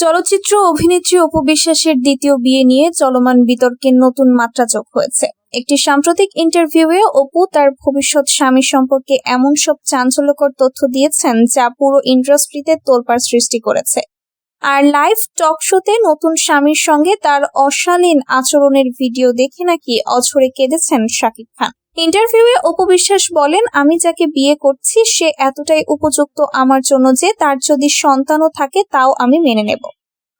চলচ্চিত্র অভিনেত্রী অপু বিশ্বাসের দ্বিতীয় বিয়ে নিয়ে চলমান বিতর্কের নতুন মাত্রা যোগ হয়েছে। একটি সাম্প্রতিক ইন্টারভিউয়ে অপু তার ভবিষ্যৎ স্বামী সম্পর্কে এমন সব চাঞ্চল্যকর তথ্য দিয়েছেন যা পুরো ইন্ডাস্ট্রিতে তোলপাড় সৃষ্টি করেছে। আর লাইভ টক শোতে নতুন স্বামীর সঙ্গে তার অশালীন আচরণের ভিডিও দেখে নাকি অঝরে কেঁদেছেন শাকিব খান। ইন্টারভিউয়ে অপু বিশ্বাস বলেন, আমি যাকে বিয়ে করছি সে এতটাই উপযুক্ত আমার জন্য যে তার যদি সন্তানও থাকে তাও আমি মেনে নেব।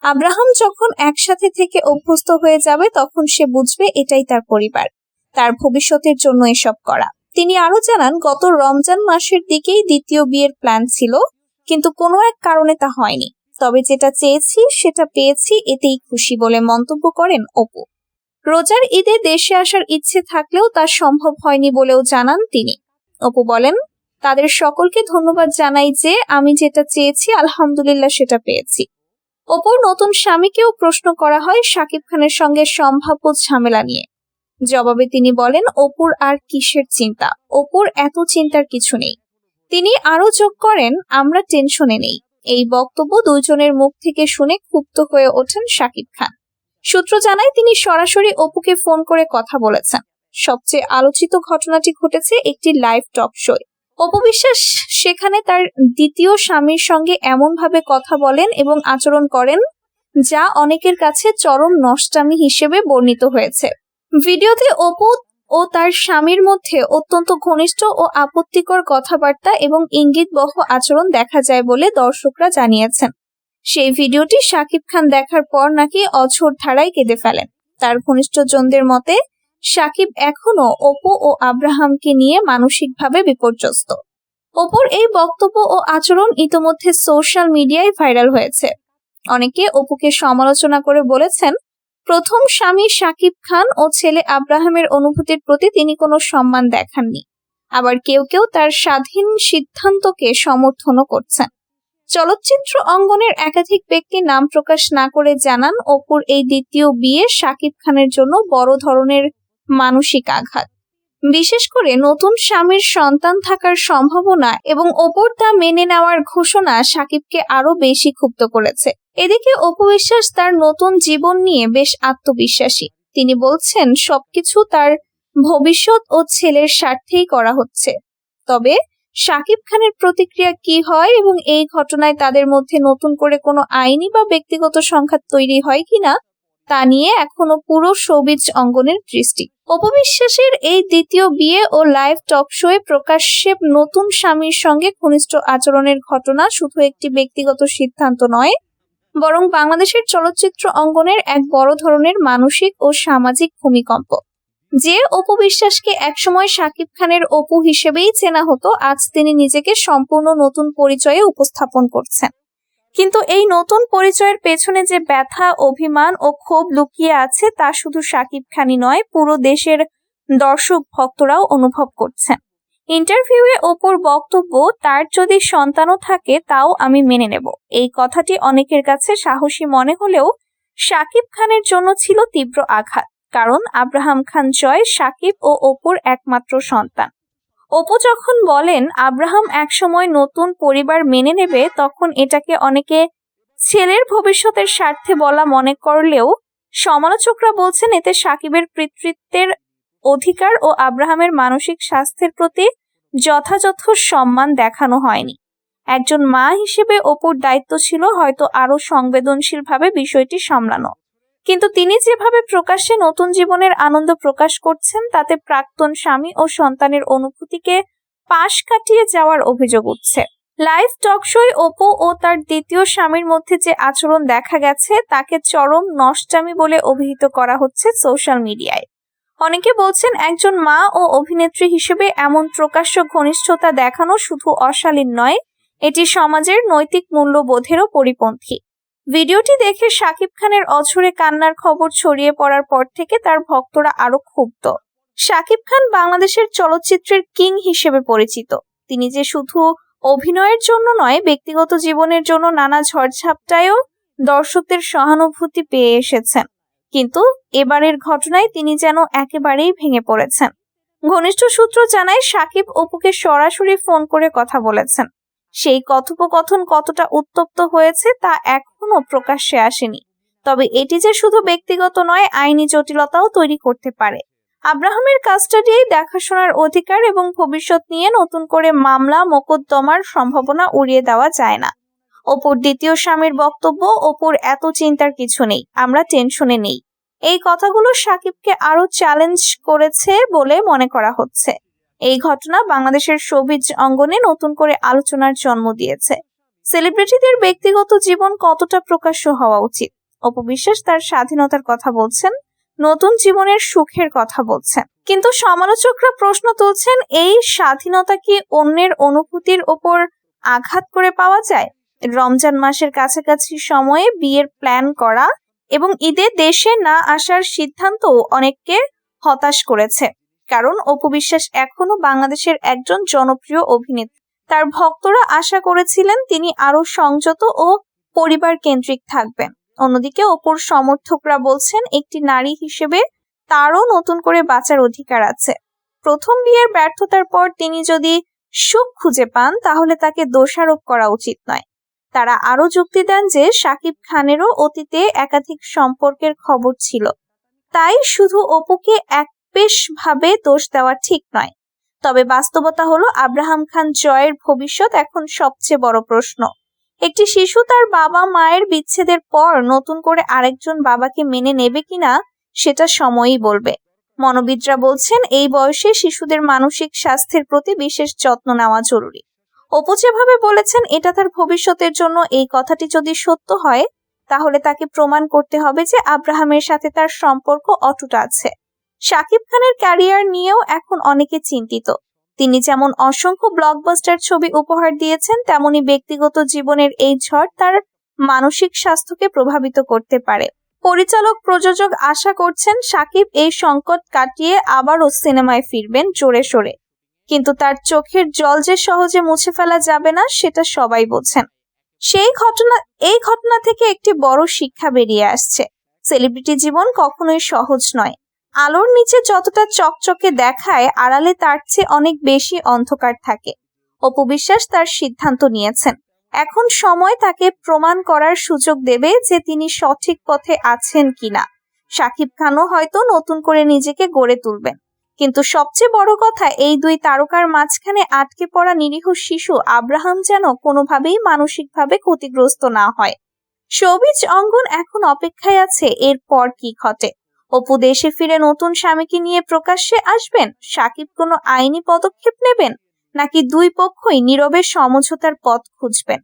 আব্রাহাম যখন একসাথে থেকে অভ্যস্ত হয়ে যাবে তখন সে বুঝবে এটাই তার পরিবার, তার ভবিষ্যতের জন্য এসব করা। তিনি আরো জানান, গত রমজান মাসের দিকেই দ্বিতীয় বিয়ের প্ল্যান ছিল, কিন্তু কোনো এক কারণে তা হয়নি। তবে যেটা চেয়েছি সেটা পেয়েছি, এতেই খুশি বলে মন্তব্য করেন অপু। রোজার ঈদে দেশে আসার ইচ্ছে থাকলেও তা সম্ভব হয়নি বলেও জানান তিনি। অপু বলেন, তাদের সকলকে ধন্যবাদ জানাই যে আমি যেটা চেয়েছি আলহামদুলিল্লাহ সেটা পেয়েছি। অপুর নতুন স্বামীকেও প্রশ্ন করা হয় শাকিব খানের সঙ্গে সম্ভাব্য ঝামেলা নিয়ে। জবাবে তিনি বলেন, অপুর আর কিসের চিন্তা, অপুর এত চিন্তার কিছু নেই। তিনি আরো যোগ করেন, আমরা টেনশনে নেই। এই বক্তব্য দুইজনের মুখ থেকে শুনে ক্ষুব্ধ হয়ে ওঠেন শাকিব খান। সূত্র জানায় তিনি সরাসরি অপুকে ফোন করে কথা বলেছেন। সবচেয়ে আলোচিত ঘটনাটি ঘটেছে একটি লাইভ টক শোয়। অপু বিশ্বাস সেখানে তার দ্বিতীয় স্বামীর সঙ্গে এমন ভাবে কথা বলেন এবং আচরণ করেন যা অনেকের কাছে চরম নষ্টামি হিসেবে বর্ণিত হয়েছে। ভিডিওতে অপু ও তার স্বামীর মধ্যে অত্যন্ত ঘনিষ্ঠ ও আপত্তিকর কথাবার্তা এবং ইঙ্গিতবহ আচরণ দেখা যায় বলে দর্শকরা জানিয়েছেন। সেই ভিডিওটি শাকিব খান দেখার পর নাকি অঝোর ধারায় কেঁদে ফেলেন। তার ঘনিষ্ঠজনদের মতে শাকিব এখনো অপু ও আব্রাহামকে নিয়ে মানসিকভাবে বিপর্যস্ত। অপুর এই বক্তব্য ও আচরণ ইতোমধ্যে সোশ্যাল মিডিয়ায় ভাইরাল হয়েছে। অনেকে অপুকে সমালোচনা করে বলেছেন, প্রথম স্বামী শাকিব খান ও ছেলে আব্রাহামের অনুভূতির প্রতি তিনি কোনো সম্মান দেখাননি। আবার কেউ কেউ তার স্বাধীন সিদ্ধান্তকে সমর্থনও করছেন। চলচ্চিত্র অঙ্গনের একাধিক ব্যক্তি নাম প্রকাশ না করে জানান, অপুর এই দ্বিতীয় বিয়ে শাকিব খানের জন্য বড় ধরনের মানসিক আঘাত। বিশেষ করে নতুন স্বামীর সন্তান থাকার সম্ভাবনা এবং অপুর তা মেনে নেওয়ার ঘোষণা শাকিবকে আরো বেশি ক্ষুব্ধ করেছে। এদিকে অপু বিশ্বাস তার নতুন জীবন নিয়ে বেশ আত্মবিশ্বাসী। তিনি বলছেন, সবকিছু তার ভবিষ্যৎ ও ছেলের স্বার্থেই করা হচ্ছে। তবে শাকিব খানের প্রতিক্রিয়া কি হয় এবং এই ঘটনায় তাদের মধ্যে নতুন করে কোনো আইনি বা ব্যক্তিগত সংঘাত তৈরি হয় কিনা তা নিয়ে এখনো পুরো শোবিজ অঙ্গনের দৃষ্টি। অপু বিশ্বাসের এই দ্বিতীয় বিয়ে ও লাইভ টক শোয়ে প্রকাশ্যে নতুন স্বামীর সঙ্গে ঘনিষ্ঠ আচরণের ঘটনা শুধু একটি ব্যক্তিগত সিদ্ধান্ত নয়, বরং বাংলাদেশের চলচ্চিত্র অঙ্গনের এক বড় ধরনের মানসিক ও সামাজিক ভূমিকম্প। যে অপু বিশ্বাসকে একসময় শাকিব খানের অপু হিসেবেই চেনা হতো, আজ তিনি নিজেকে সম্পূর্ণ নতুন পরিচয়ে উপস্থাপন করছেন। কিন্তু এই নতুন পরিচয়ের পেছনে যে ব্যথা, অভিমান ও ক্ষোভ লুকিয়ে আছে তা শুধু শাকিব খানই নয়, পুরো দেশের দর্শক ভক্তরাও অনুভব করছেন। ইন্টারভিউয়ে অপুর বক্তব্য, তার যদি সন্তানও থাকে তাও আমি মেনে নেব, এই কথাটি অনেকের কাছে সাহসী মনে হলেও শাকিব খানের জন্য ছিল তীব্র আঘাত। কারণ আব্রাহাম খান জয় শাকিব ও অপুর একমাত্র সন্তান। অপু যখন বলেন আব্রাহাম একসময় নতুন পরিবার মেনে নেবে, তখন এটাকে অনেকে ছেলের ভবিষ্যতের স্বার্থে বলা মনে করলেও সমালোচকরা বলছেন এতে শাকিবের পিতৃত্বের অধিকার ও আব্রাহামের মানসিক স্বাস্থ্যের প্রতি যথাযথ সম্মান দেখানো হয়নি। একজন মা হিসেবে অপুর দায়িত্ব ছিল হয়তো আরো সংবেদনশীলভাবে বিষয়টি সামলানো, কিন্তু তিনি যেভাবে প্রকাশ্যে নতুন জীবনের আনন্দ প্রকাশ করছেন তাতে প্রাক্তন স্বামী ও সন্তানের অনুভূতিকে পাশ কাটিয়ে যাওয়ার অভিযোগ উঠছে। লাইভ টক শোয় অপু ও তার দ্বিতীয় স্বামীর মধ্যে যে আচরণ দেখা গেছে তাকে চরম নষ্টামি বলে অভিহিত করা হচ্ছে সোশ্যাল মিডিয়ায়। অনেকে বলছেন, একজন মা ও অভিনেত্রী হিসেবে এমন প্রকাশ্য ঘনিষ্ঠতা দেখানো শুধু অশালীন নয়, এটি সমাজের নৈতিক মূল্যবোধেরও পরিপন্থী। ভিডিওটি দেখে শাকিব খানের অঝরে কান্নার খবর ছড়িয়ে পড়ার পর থেকে তার ভক্তরা আরো ক্ষুব্ধ। শাকিব খান বাংলাদেশের চলচ্চিত্রের কিং হিসেবে পরিচিত। তিনি যে শুধু অভিনয়ের জন্য নয়, ব্যক্তিগত জীবনের জন্য নানা ঝড়ঝাপটায়ও দর্শকদের সহানুভূতি পেয়ে এসেছেন। কিন্তু এবারের ঘটনায় তিনি যেন একেবারেই ভেঙে পড়েছেন। ঘনিষ্ঠ সূত্র জানায় শাকিব অপুকে সরাসরি ফোন করে কথা বলেছেন। সেই কথোপকথন কতটা উত্তপ্ত হয়েছে তা এখনো প্রকাশ্যে আসেনি, তবে এটি যে শুধু ব্যক্তিগত নয়, আইনি জটিলতাও তৈরি করতে পারে। আব্রাহামের কাস্টাডি, দেখাশোনার অধিকার এবং ভবিষ্যৎ নিয়ে নতুন করে মামলা মোকদ্দমার সম্ভাবনা উড়িয়ে দেওয়া যায় না। অপুর দ্বিতীয় স্বামীর বক্তব্য, অপুর এত চিন্তার কিছু নেই, আমরা টেনশনে নেই। এই কথাগুলো সাকিবকে আরো চ্যালেঞ্জ করেছে বলে মনে করা হচ্ছে। এই ঘটনা বাংলাদেশের শোবিজ অঙ্গনে নতুন করে আলোচনার জন্ম দিয়েছে। সেলিব্রিটিদের ব্যক্তিগত জীবন কতটা প্রকাশ্য হওয়া উচিত? অপু বিশ্বাস তার স্বাধীনতার কথা বলছেন, নতুন জীবনের সুখের কথা বলছেন, কিন্তু সমালোচকরা প্রশ্ন তুলছেন, এই স্বাধীনতা কি অন্যের অনুভূতির ওপর আঘাত করে পাওয়া যায়? রমজান মাসের কাছাকাছি সময়ে বিয়ের প্ল্যান করা এবং ঈদে দেশে না আসার সিদ্ধান্ত অনেককে হতাশ করেছে, কারণ অপু বিশ্বাস এখনো বাংলাদেশের একজন জনপ্রিয় অভিনেত্রী। তার ভক্তরা আশা করেছিলেন তিনি আরো সংযত ও পরিবার কেন্দ্রিক থাকবেন। অন্যদিকে অপুর সমর্থকরা বলছেন, একটি নারী হিসেবে তারও নতুন করে বাঁচার অধিকার আছে। প্রথম বিয়ের ব্যর্থতার পর তিনি যদি সুখ খুঁজে পান তাহলে তাকে দোষারোপ করা উচিত নয়। তারা আরো যুক্তি দেন যে শাকিব খানেরও অতীতে একাধিক সম্পর্কের খবর ছিল, তাই শুধু অপুকে একপেশ ভাবে দোষ দেওয়া ঠিক নয়। তবে বাস্তবতা হলো, আব্রাহাম খান জয়ের ভবিষ্যৎ এখন সবচেয়ে বড় প্রশ্ন। একটি শিশু তার বাবা মায়ের বিচ্ছেদের পর নতুন করে আরেকজন বাবাকে মেনে নেবে কিনা সেটা সময়ই বলবে। মনোবিদরা বলছেন, এই বয়সে শিশুদের মানসিক স্বাস্থ্যের প্রতি বিশেষ যত্ন নেওয়া জরুরি। অপু যেভাবে বলেছেন এটা তার ভবিষ্যতের জন্য, এই কথাটি যদি সত্য হয় তাহলে তাকে প্রমাণ করতে হবে যে আব্রাহামের সাথে তার সম্পর্ক অটুট আছে। শাকিব খানের ক্যারিয়ার নিয়েও এখন অনেকে চিন্তিত। তিনি যেমন অসংখ্য ব্লকবাস্টার ছবি উপহার দিয়েছেন, তেমনি ব্যক্তিগত জীবনের এই ঝড় তার মানসিক স্বাস্থ্যকে প্রভাবিত করতে পারে। পরিচালক প্রযোজক আশা করছেন শাকিব এই সংকট কাটিয়ে আবারও সিনেমায় ফিরবেন জোরে সোরে, কিন্তু তার চোখের জল যে সহজে মুছে ফেলা যাবে না সেটা সবাই বোঝেন। এই ঘটনা থেকে একটি বড় শিক্ষা বেরিয়ে আসছে, সেলিব্রিটি জীবন কখনোই সহজ নয়। আলোর নিচে যতটা চকচকে দেখায়, আড়ালে তার চেয়ে অনেক বেশি অন্ধকার থাকে। অপু বিশ্বাস তার সিদ্ধান্ত নিয়েছেন, এখন সময় তাকে প্রমাণ করার সুযোগ দেবে যে তিনি সঠিক পথে আছেন কিনা। শাকিব খানও হয়তো নতুন করে নিজেকে গড়ে তুলবেন, কিন্তু সবচেয়ে বড় কথা, এই দুই তারকার মাঝখানে আটকে পড়া নিরীহ শিশু আব্রাহাম যেন কোনোভাবেই মানসিকভাবে ক্ষতিগ্রস্ত না হয়। শোবিজ অঙ্গন এখন অপেক্ষায় আছে এরপর কি ঘটে। অপু দেশে ফিরে নতুন স্বামীকে নিয়ে প্রকাশ্যে আসবেন, শাকিব কোনো আইনি পদক্ষেপ নেবেন, নাকি দুই পক্ষই নীরবে সমঝোতার পথ খুঁজবেন?